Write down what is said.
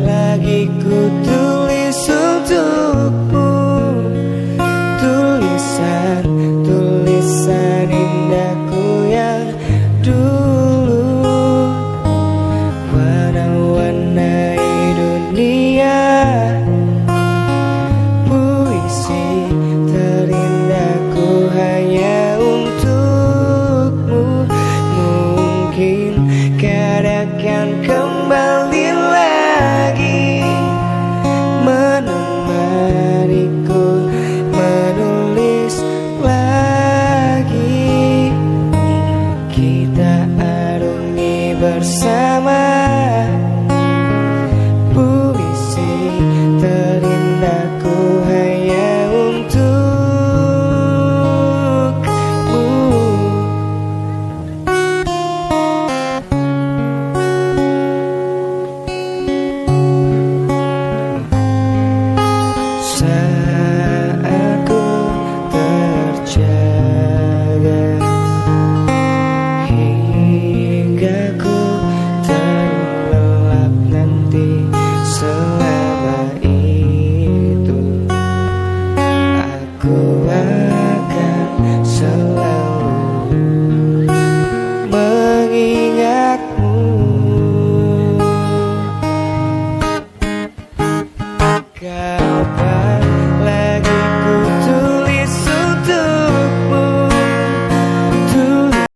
lagi ku tulis untukmu, tulisan indahku yang dulu, warna-warnai dunia, puisi terindahku hanya untukmu. Mungkin katakan kembali lagi menemaniku menulis lagi, kita arungi bersama puisi terindahku hanya untukmu. Saat ku terjaga hingga ku terlelap nanti, selama itu aku akan selalu mengingatmu. Kau